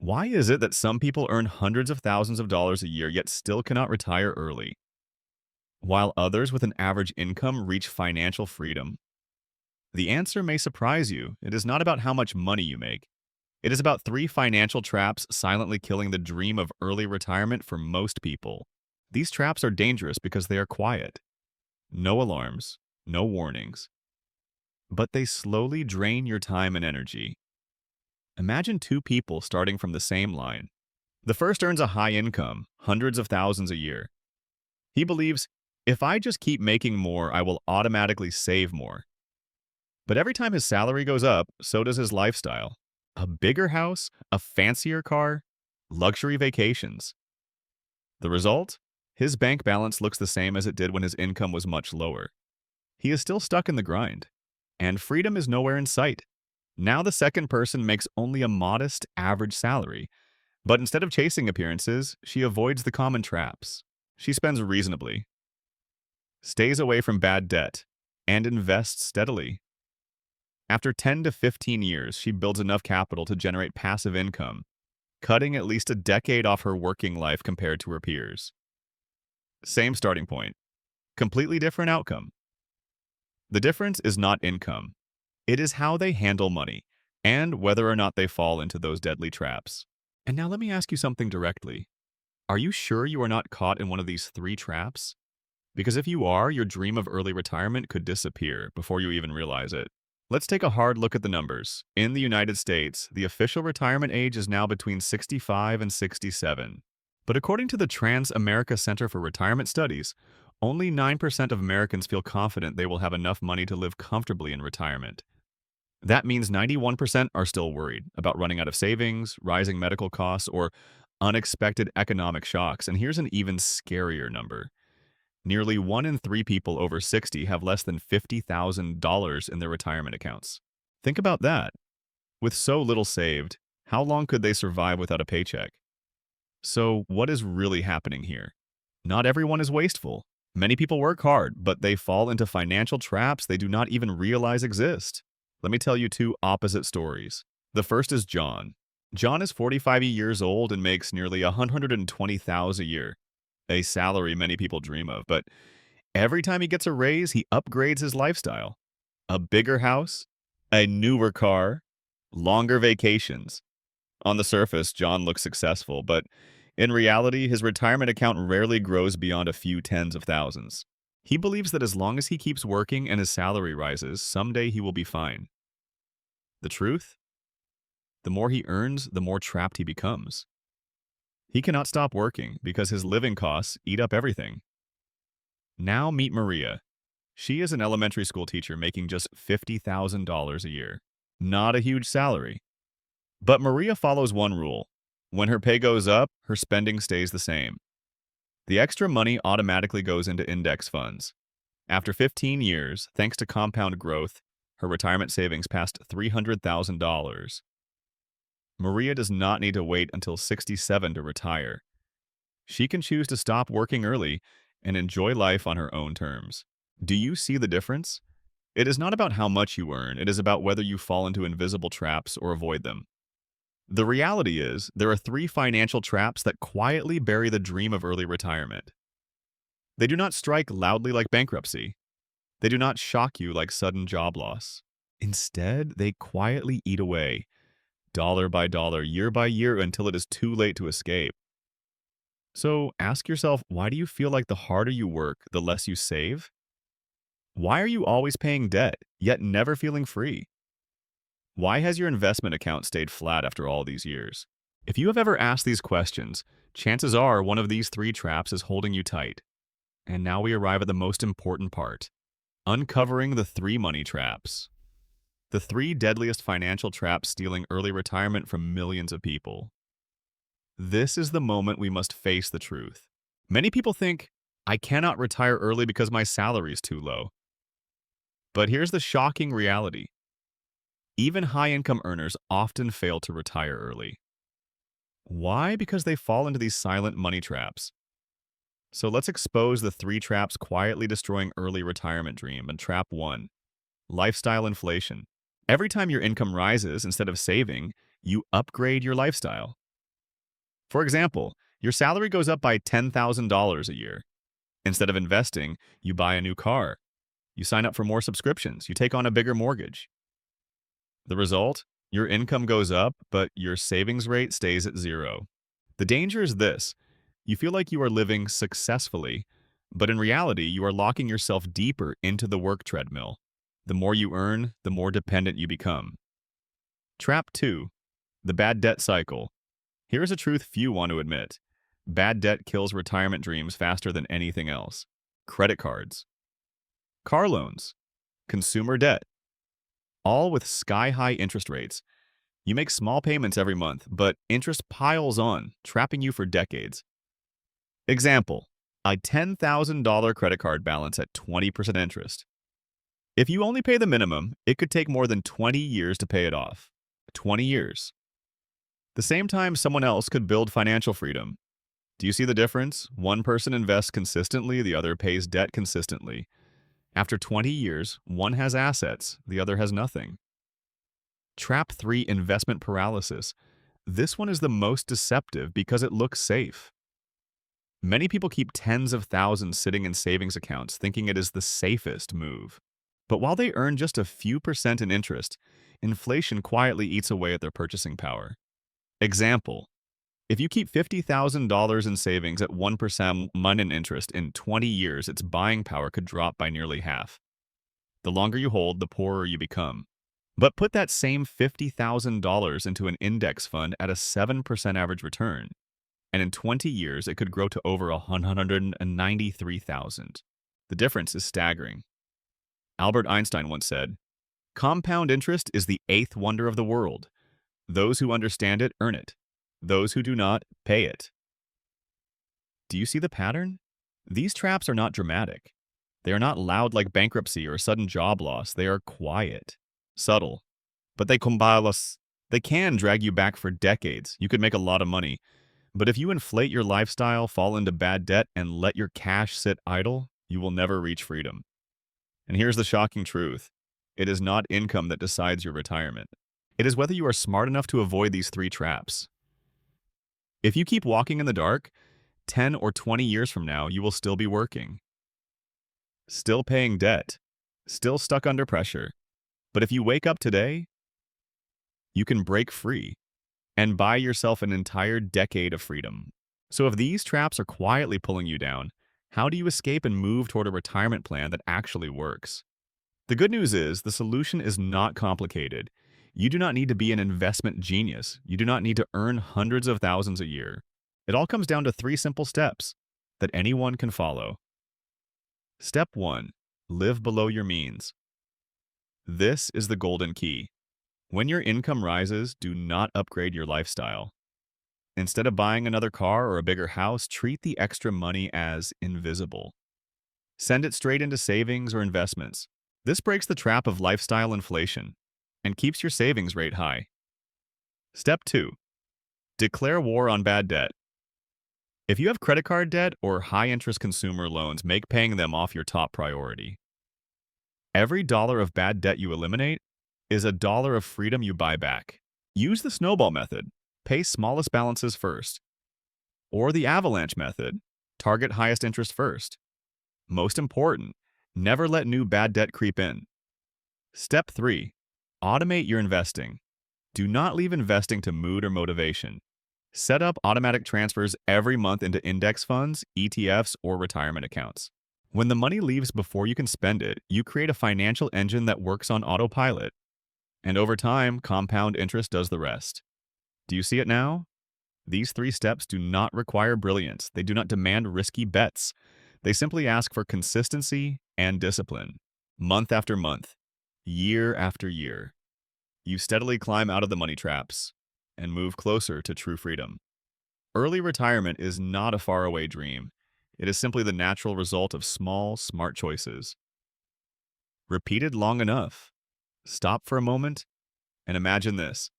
Why is it that some people earn hundreds of thousands of dollars a year yet still cannot retire early, while others with an average income reach financial freedom? The answer may surprise you. It is not about how much money you make. It is about three financial traps silently killing the dream of early retirement for most people. These traps are dangerous because they are quiet. No alarms, no warnings, but they slowly drain your time and energy. Imagine two people starting from the same line. The first earns a high income, hundreds of thousands a year. He believes, if I just keep making more, I will automatically save more. But every time his salary goes up, so does his lifestyle. A bigger house, a fancier car, luxury vacations. The result? His bank balance looks the same as it did when his income was much lower. He is still stuck in the grind, and freedom is nowhere in sight. Now the second person makes only a modest, average salary, but instead of chasing appearances, she avoids the common traps. She spends reasonably, stays away from bad debt, and invests steadily. After 10 to 15 years, she builds enough capital to generate passive income, cutting at least a decade off her working life compared to her peers. Same starting point, completely different outcome. The difference is not income. It is how they handle money and whether or not they fall into those deadly traps. And now let me ask you something directly. Are you sure you are not caught in one of these three traps? Because if you are, your dream of early retirement could disappear before you even realize it. Let's take a hard look at the numbers. In the United States, the official retirement age is now between 65 and 67. But according to the Trans-America Center for Retirement Studies, only 9% of Americans feel confident they will have enough money to live comfortably in retirement. That means 91% are still worried about running out of savings, rising medical costs, or unexpected economic shocks. And here's an even scarier number. Nearly 1 in 3 people over 60 have less than $50,000 in their retirement accounts. Think about that. With so little saved, how long could they survive without a paycheck? So, what is really happening here? Not everyone is wasteful. Many people work hard, but they fall into financial traps they do not even realize exist. Let me tell you two opposite stories. The first is John. John is 45 years old and makes nearly $120,000 a year, a salary many people dream of, but every time he gets a raise, he upgrades his lifestyle. A bigger house, a newer car, longer vacations. On the surface, John looks successful, but in reality, his retirement account rarely grows beyond a few tens of thousands. He believes that as long as he keeps working and his salary rises, someday he will be fine. The truth? The more he earns, the more trapped he becomes. He cannot stop working because his living costs eat up everything. Now meet Maria. She is an elementary school teacher making just $50,000 a year. Not a huge salary. But Maria follows one rule. When her pay goes up, her spending stays the same. The extra money automatically goes into index funds. After 15 years, thanks to compound growth, her retirement savings passed $300,000. Maria does not need to wait until 67 to retire. She can choose to stop working early and enjoy life on her own terms. Do you see the difference? It is not about how much you earn, it is about whether you fall into invisible traps or avoid them. The reality is, there are three financial traps that quietly bury the dream of early retirement. They do not strike loudly like bankruptcy. They do not shock you like sudden job loss. Instead, they quietly eat away, dollar by dollar, year by year, until it is too late to escape. So ask yourself, why do you feel like the harder you work, the less you save? Why are you always paying debt, yet never feeling free? Why has your investment account stayed flat after all these years? If you have ever asked these questions, chances are one of these three traps is holding you tight. And now we arrive at the most important part, uncovering the three money traps. The three deadliest financial traps stealing early retirement from millions of people. This is the moment we must face the truth. Many people think, I cannot retire early because my salary is too low. But here's the shocking reality. Even high-income earners often fail to retire early. Why? Because they fall into these silent money traps. So let's expose the three traps quietly destroying early retirement dream. And trap 1, lifestyle inflation. Every time your income rises, instead of saving, you upgrade your lifestyle. For example, your salary goes up by $10,000 a year. Instead of investing, you buy a new car. You sign up for more subscriptions. You take on a bigger mortgage. The result? Your income goes up, but your savings rate stays at zero. The danger is this: you feel like you are living successfully, but in reality, you are locking yourself deeper into the work treadmill. The more you earn, the more dependent you become. Trap 2. The bad debt cycle. Here's a truth few want to admit. Bad debt kills retirement dreams faster than anything else. Credit cards, car loans, consumer debt, all with sky-high interest rates. You make small payments every month, but interest piles on, trapping you for decades. Example: a $10,000 credit card balance at 20% interest. If you only pay the minimum, it could take more than 20 years to pay it off. 20 years. The same time someone else could build financial freedom. Do you see the difference? One person invests consistently, the other pays debt consistently. After 20 years, one has assets, the other has nothing. Trap 3. Investment paralysis. This one is the most deceptive because it looks safe. Many people keep tens of thousands sitting in savings accounts thinking it is the safest move. But while they earn just a few percent in interest, inflation quietly eats away at their purchasing power. Example: if you keep $50,000 in savings at 1% month in interest, in 20 years, its buying power could drop by nearly half. The longer you hold, the poorer you become. But put that same $50,000 into an index fund at a 7% average return, and in 20 years, it could grow to over $193,000. The difference is staggering. Albert Einstein once said, "Compound interest is the eighth wonder of the world. Those who understand it earn it. Those who do not pay it." Do you see the pattern? These traps are not dramatic. They are not loud like bankruptcy or sudden job loss. They are quiet, subtle, but they combine us. They can drag you back for decades. You could make a lot of money. But if you inflate your lifestyle, fall into bad debt, and let your cash sit idle, you will never reach freedom. And here's the shocking truth: it is not income that decides your retirement. It is whether you are smart enough to avoid these three traps. If you keep walking in the dark, 10 or 20 years from now, you will still be working, still paying debt, still stuck under pressure. But if you wake up today, you can break free and buy yourself an entire decade of freedom. So if these traps are quietly pulling you down, how do you escape and move toward a retirement plan that actually works? The good news is the solution is not complicated. You do not need to be an investment genius. You do not need to earn hundreds of thousands a year. It all comes down to 3 simple steps that anyone can follow. Step 1. Live below your means. This is the golden key. When your income rises, do not upgrade your lifestyle. Instead of buying another car or a bigger house, treat the extra money as invisible. Send it straight into savings or investments. This breaks the trap of lifestyle inflation and keeps your savings rate high. Step 2. Declare war on bad debt. If you have credit card debt or high-interest consumer loans, make paying them off your top priority. Every dollar of bad debt you eliminate is a dollar of freedom you buy back. Use the snowball method. Pay smallest balances first. Or the avalanche method. Target highest interest first. Most important, never let new bad debt creep in. Step 3. Automate your investing. Do not leave investing to mood or motivation. Set up automatic transfers every month into index funds, ETFs, or retirement accounts. When the money leaves before you can spend it, you create a financial engine that works on autopilot. And over time, compound interest does the rest. Do you see it now? These 3 steps do not require brilliance. They do not demand risky bets. They simply ask for consistency and discipline. Month after month, year after year, you steadily climb out of the money traps and move closer to true freedom. Early retirement is not a faraway dream. It is simply the natural result of small, smart choices. Repeated long enough. Stop for a moment and imagine this.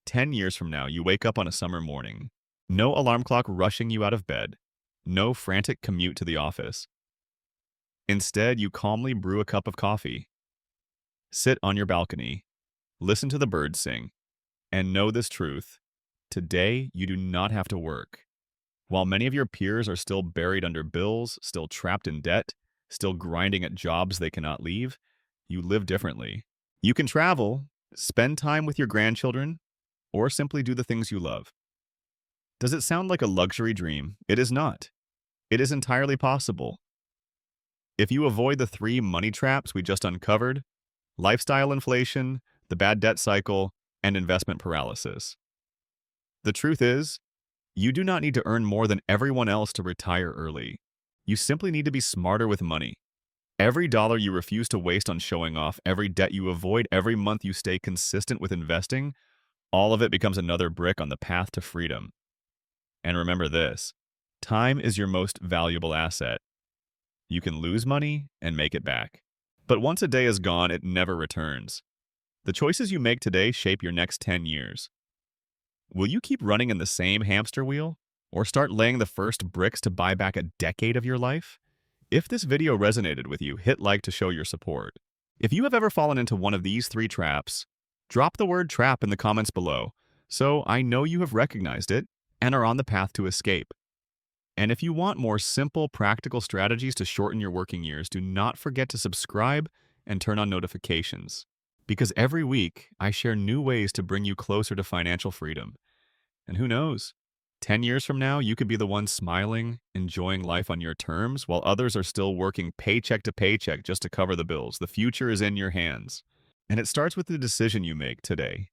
10 years from now, you wake up on a summer morning. No alarm clock rushing you out of bed. No frantic commute to the office. Instead, you calmly brew a cup of coffee. Sit on your balcony. Listen to the birds sing. And know this truth: Today, you do not have to work. While many of your peers are still buried under bills, still trapped in debt, still grinding at jobs they cannot leave, you live differently. You can travel, spend time with your grandchildren, or simply do the things you love. Does it sound like a luxury dream? It is not. It is entirely possible. If you avoid the three money traps we just uncovered, lifestyle inflation, the bad debt cycle, and investment paralysis. The truth is, you do not need to earn more than everyone else to retire early. You simply need to be smarter with money. Every dollar you refuse to waste on showing off, every debt you avoid, every month you stay consistent with investing, all of it becomes another brick on the path to freedom. And remember this, time is your most valuable asset. You can lose money and make it back. But once a day is gone, it never returns. The choices you make today shape your next 10 years. Will you keep running in the same hamster wheel? Or start laying the first bricks to buy back a decade of your life? If this video resonated with you, hit like to show your support. If you have ever fallen into one of these three traps, drop the word trap in the comments below, so I know you have recognized it and are on the path to escape. And if you want more simple, practical strategies to shorten your working years, do not forget to subscribe and turn on notifications. Because every week, I share new ways to bring you closer to financial freedom. And who knows? 10 years from now, you could be the one smiling, enjoying life on your terms, while others are still working paycheck to paycheck just to cover the bills. The future is in your hands. And it starts with the decision you make today.